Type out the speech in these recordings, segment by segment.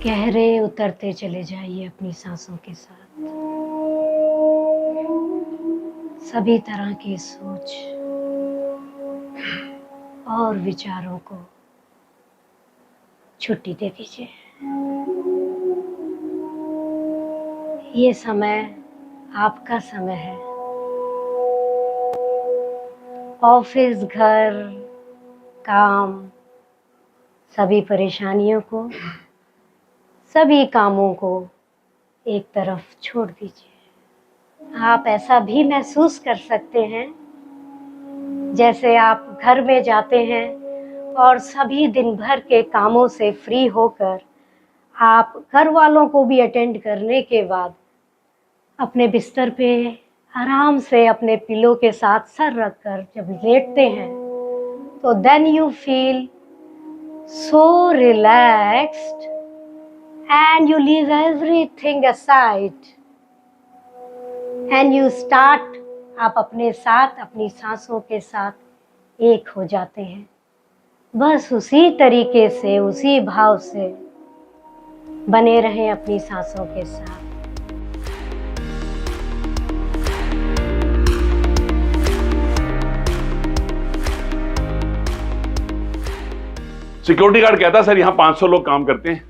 गहरे उतरते चले जाइए अपनी सांसों के साथ। सभी तरह की सोच और विचारों को छुट्टी दे दीजिए। ये समय आपका समय है। ऑफिस, घर, काम, सभी परेशानियों को, सभी कामों को एक तरफ छोड़ दीजिए। आप ऐसा भी महसूस कर सकते हैं जैसे आप घर में जाते हैं और सभी दिन भर के कामों से फ्री होकर आप घर वालों को भी अटेंड करने के बाद अपने बिस्तर पे आराम से अपने पिलो के साथ सर रखकर जब लेटते हैं तो then you feel so relaxed and you leave everything aside and you start, आप अपने साथ, अपनी सांसों के साथ एक हो जाते हैं। बस उसी तरीके से, उसी भाव से बने रहें अपनी सांसों के साथ। सिक्योरिटी गार्ड कहता सर यहाँ 500 लोग काम करते हैं,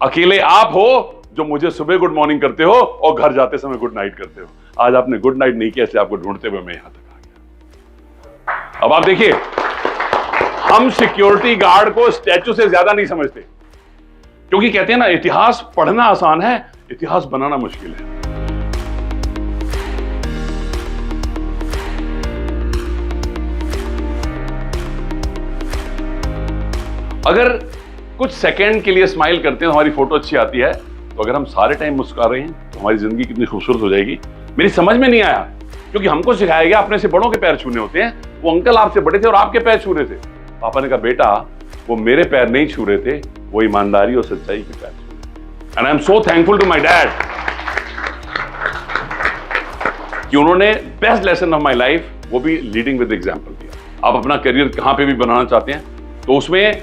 अकेले आप हो जो मुझे सुबह गुड मॉर्निंग करते हो और घर जाते समय गुड नाइट करते हो। आज आपने गुड नाइट नहीं किया, इसलिए आपको ढूंढते हुए मैं यहां तक आ गया। अब आप देखिए, हम सिक्योरिटी गार्ड को स्टैचू से ज्यादा नहीं समझते, क्योंकि कहते हैं ना, इतिहास पढ़ना आसान है, इतिहास बनाना मुश्किल है। अगर कुछ सेकंड के लिए स्माइल करते हैं, हमारी फोटो अच्छी आती है, तो अगर हम सारे टाइम मुस्कुरा रहे हैं तो हमारी जिंदगी कितनी खूबसूरत हो जाएगी। मेरी समझ में नहीं आया, क्योंकि हमको सिखाया गया अपने से बड़ों के पैर छूने होते हैं। वो अंकल आपसे बड़े थे और आपके पैर छू रहे थे। पापा ने कहा बेटा वो मेरे पैर नहीं छू रहे थे, वो ईमानदारी और सच्चाई के पैर छू रहे थे। And I am so thankful to my dad कि उन्होंने best lesson of my life, वो भी लीडिंग विद एग्जाम्पल दिया। आप अपना करियर कहां पे भी बनाना चाहते हैं तो उसमें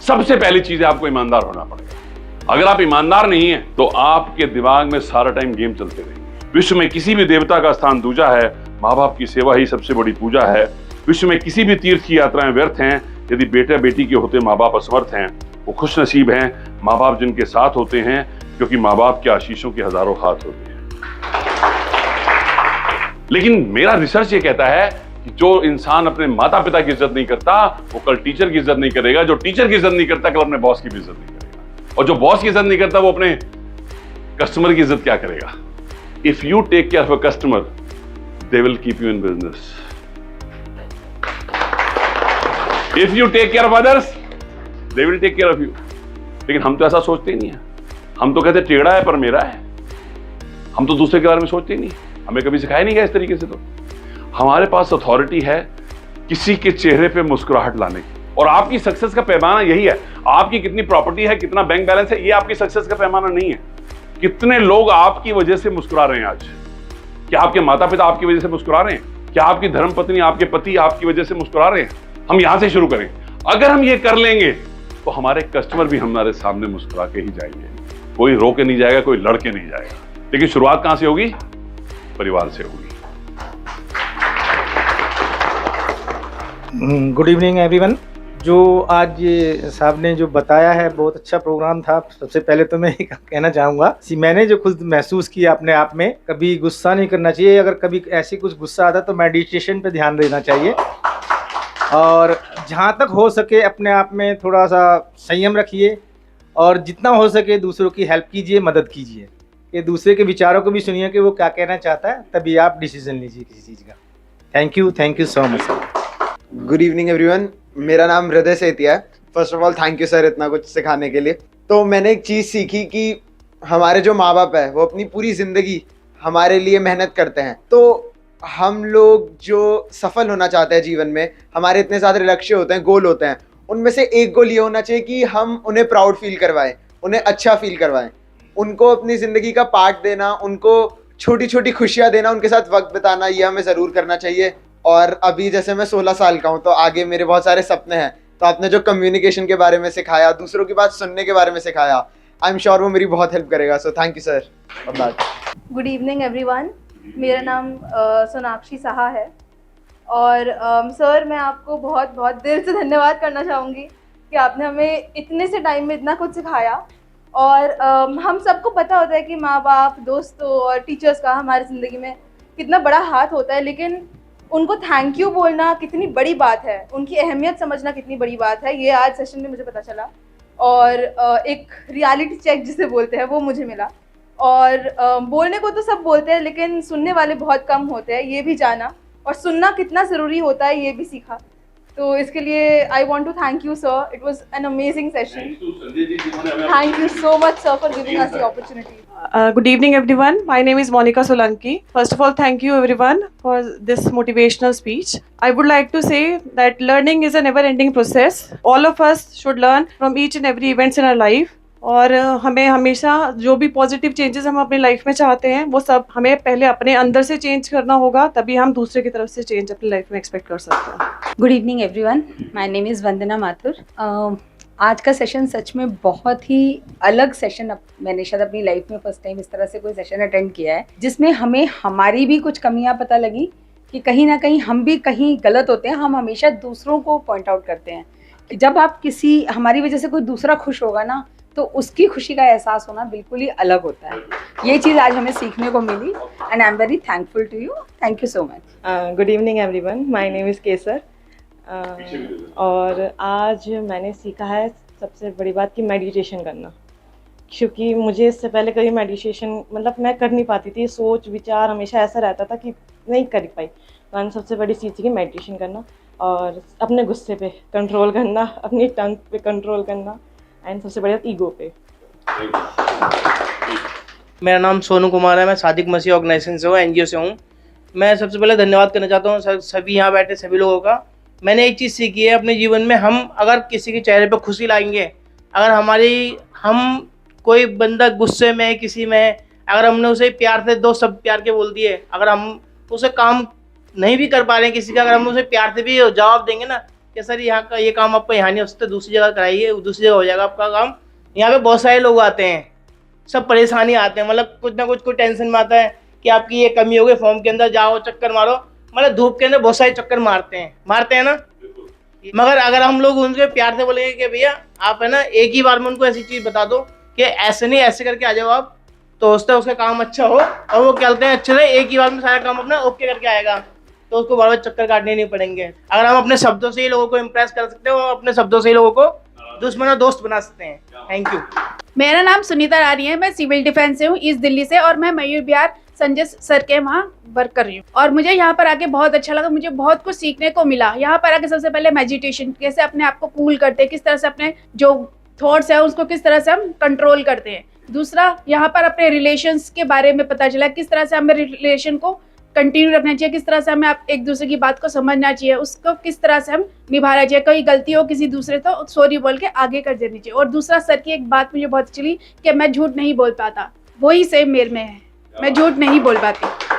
सबसे पहली चीज है आपको ईमानदार होना पड़ेगा। अगर आप ईमानदार नहीं हैं तो आपके दिमाग में सारा टाइम गेम चलते रहेंगे। विश्व में किसी भी देवता का स्थान दूजा है, माँ बाप की सेवा ही सबसे बड़ी पूजा है। विश्व में किसी भी तीर्थ की यात्राएं व्यर्थ हैं यदि बेटा बेटी के होते माँ बाप असमर्थ हैं। वो खुश नसीब हैं माँ बाप जिनके साथ होते हैं, क्योंकि माँ बाप के आशीषों के हजारों हाथ होते हैं। लेकिन मेरा रिसर्च ये कहता है कि जो इंसान अपने माता पिता की इज्जत नहीं करता वो कल टीचर की इज्जत नहीं करेगा, जो टीचर की इज्जत नहीं करता कल अपने बॉस की भी इज्जत नहीं करेगा, और जो बॉस की इज्जत नहीं करता वो अपने कस्टमर की इज्जत क्या करेगा। If you take care of a customer they will keep you in business. If you take care of others they will take care of you. लेकिन हम तो ऐसा सोचते ही नहीं है। हम तो कहते टेढ़ा है पर मेरा है। हम तो दूसरे के बारे में सोचते ही नहीं, हमें कभी सिखाया नहीं गया इस तरीके से। तो हमारे पास अथॉरिटी है किसी के चेहरे पे मुस्कुराहट लाने की, और आपकी सक्सेस का पैमाना यही है। आपकी कितनी प्रॉपर्टी है, कितना बैंक बैलेंस है, ये आपकी सक्सेस का पैमाना नहीं है। कितने लोग आपकी वजह से मुस्कुरा रहे हैं आज। क्या आपके माता पिता आपकी वजह से मुस्कुरा रहे हैं? क्या आपकी धर्मपत्नी, आपके पति आपकी वजह से मुस्कुरा रहे हैं? हम यहां से शुरू करें। अगर हम ये कर लेंगे तो हमारे कस्टमर भी हमारे सामने मुस्कुरा के ही जाएंगे। कोई रो के नहीं जाएगा, कोई लड़ के नहीं जाएगा। लेकिन शुरुआत कहां से होगी? परिवार से होगी। Good evening everyone. जो आज ये साहब ने जो बताया है बहुत अच्छा प्रोग्राम था। सबसे पहले तो मैं कहना चाहूँगा मैंने जो खुद महसूस किया अपने आप में, कभी गुस्सा नहीं करना चाहिए। अगर कभी ऐसी कुछ गुस्सा आता तो मेडिटेशन पे ध्यान देना चाहिए, और जहाँ तक हो सके अपने आप में थोड़ा सा संयम रखिए, और जितना हो सके दूसरों की हेल्प कीजिए, मदद कीजिए, कि दूसरे के विचारों को भी सुनिए कि वो क्या कहना चाहता है, तभी आप डिसीजन लीजिए किसी चीज़ का। Thank you so much. Good evening everyone, मेरा नाम हृदय सेतिया है। First of all thank you sir इतना कुछ सिखाने के लिए। तो मैंने एक चीज़ सीखी कि हमारे जो माँ बाप है वो अपनी पूरी ज़िंदगी हमारे लिए मेहनत करते हैं। तो हम लोग जो सफल होना चाहते हैं जीवन में, हमारे इतने सारे लक्ष्य होते हैं, गोल होते हैं, उनमें से एक गोल ये होना चाहिए कि हम उन्हें प्राउड फील करवाएं, उन्हें अच्छा फील करवाएं, उनको अपनी ज़िंदगी का पार्ट देना, उनको छोटी छोटी खुशियाँ देना, उनके साथ वक्त बिताना, ये हमें ज़रूर करना चाहिए। और अभी जैसे मैं 16 साल का हूँ तो आगे मेरे बहुत सारे सपने हैं तो आपने जो कम्युनिकेशन के बारे में सिखाया, दूसरों की बात सुनने के बारे में सिखाया, आई एम श्योर वो मेरी बहुत हेल्प करेगा। So thank you sir for that. Good evening everyone, मेरा नाम सोनाक्षी साहा है और सर मैं आपको बहुत बहुत दिल से धन्यवाद करना चाहूँगी कि आपने हमें इतने से टाइम में इतना कुछ सिखाया। और हम सबको पता होता है कि माँ बाप, दोस्तों और टीचर्स का हमारी ज़िंदगी में कितना बड़ा हाथ होता है, लेकिन उनको थैंक यू बोलना कितनी बड़ी बात है, उनकी अहमियत समझना कितनी बड़ी बात है, ये आज सेशन में मुझे पता चला। और एक रियलिटी चेक जिसे बोलते हैं वो मुझे मिला। और बोलने को तो सब बोलते हैं लेकिन सुनने वाले बहुत कम होते हैं, ये भी जाना, और सुनना कितना ज़रूरी होता है ये भी सीखा। तो इसके लिए I want to thank you sir, it was an amazing session. Thank you so much sir for giving us the opportunity. Good evening everyone. My name is Monica Solanki. First of all, thank you everyone for this motivational speech. I would like to say that learning is a never ending process. All of us should learn from each and every events in our life. और हमें हमेशा जो भी positive changes हम अपनी life में चाहते हैं वो सब हमें पहले अपने अंदर से चेंज करना होगा, तभी हम दूसरे की तरफ से चेंज अपनी लाइफ में एक्सपेक्ट कर सकते हैं। Good evening everyone, my name is Vandana Mathur. आज का सेशन सच में बहुत ही अलग सेशन, मैंने शायद अपनी लाइफ में फर्स्ट टाइम इस तरह से कोई सेशन अटेंड किया है जिसमें हमें हमारी भी कुछ कमियां पता लगी कि कहीं ना कहीं हम भी कहीं गलत होते हैं। हम हमेशा दूसरों को पॉइंट आउट करते हैं। जब आप किसी हमारी वजह से कोई दूसरा खुश होगा ना तो उसकी खुशी का एहसास होना बिल्कुल ही अलग होता है। ये चीज़ आज हमें सीखने को मिली and I am very thankful to you. Thank you so much. Good evening everyone, my name is Kesar. और आज मैंने सीखा है सबसे बड़ी बात कि मेडिटेशन करना, क्योंकि मुझे इससे पहले कभी मेडिटेशन मतलब मैं कर नहीं पाती थी। सोच विचार हमेशा ऐसा रहता था कि नहीं कर पाई। तो मैंने सबसे बड़ी चीज़ सीखी मेडिटेशन करना और अपने गुस्से पे कंट्रोल करना, अपनी टंग पे कंट्रोल करना एंड सबसे बड़ी बात ईगो पे। मेरा नाम सोनू कुमार है, मैं सादिक मसीह ऑर्गेनाइजेशन से हूँ, एनजीओ से हूँ। मैं सबसे पहले धन्यवाद करना चाहता हूँ सभी यहाँ बैठे सभी लोगों का। मैंने एक चीज़ सीखी है अपने जीवन में, हम अगर किसी के चेहरे पर खुशी लाएंगे, अगर हम कोई बंदा गुस्से में किसी में, अगर हमने उसे प्यार से दो शब्द प्यार के बोल दिए, अगर हम उसे काम नहीं भी कर पा रहे हैं किसी का, अगर हम उसे प्यार से भी जवाब देंगे ना कि सर यहाँ का ये काम आपको यहाँ नहीं हो सकता, दूसरी जगह कराइए, दूसरी जगह हो जाएगा आपका काम। यहाँ पे बहुत सारे लोग आते हैं, सब परेशानी आते हैं, मतलब कुछ ना कुछ कोई टेंशन में आता है कि आपकी ये कमी हो गई, फॉर्म के अंदर जाओ चक्कर मारो, मतलब धूप के अंदर बहुत सारे चक्कर मारते हैं ना। मगर अगर हम लोग उनसे प्यार से बोलेंगे कि भैया आप है ना एक ही बार में उनको ऐसी चीज़ बता दो कि ऐसे नहीं ऐसे करके आ जाओ आप, तो उसका काम अच्छा हो और वो क्या कहते हैं अच्छे से एक ही बार में सारा काम अपना ओके करके आएगा, तो उसको बार बार चक्कर काटने नहीं पड़ेंगे। अगर हम अपने शब्दों से ही लोगों को इम्प्रेस कर सकते हैं और अपने शब्दों से ही लोगों को दुश्मन और दोस्त बना सकते हैं। Thank you. मेरा नाम सुनीता रानी है, मैं सिविल डिफेंस से हूँ, ईस्ट दिल्ली से, और मैं मयूर बिहार संजय सर के वहाँ वर्क कर रही हूँ। और मुझे यहाँ पर आके बहुत अच्छा लगा, मुझे बहुत कुछ सीखने को मिला। यहाँ पर आके सबसे पहले मेडिटेशन, कैसे अपने आप को कूल करते हैं, किस तरह से अपने जो थॉट्स है उसको किस तरह से हम कंट्रोल करते हैं। दूसरा, यहाँ पर अपने रिलेशंस के बारे में पता चला, किस तरह से हमें रिलेशन को कंटिन्यू रखना चाहिए, किस तरह से हमें आप एक दूसरे की बात को समझना चाहिए, उसको किस तरह से हम निभाना चाहिए, कोई गलती हो किसी दूसरे तो सॉरी बोल के आगे कर देनी चाहिए। और दूसरा, सर की एक बात मुझे बहुत अच्छी लगी कि मैं झूठ नहीं बोल पाता, वही सेम मेरे में है, मैं झूठ नहीं बोल पाती।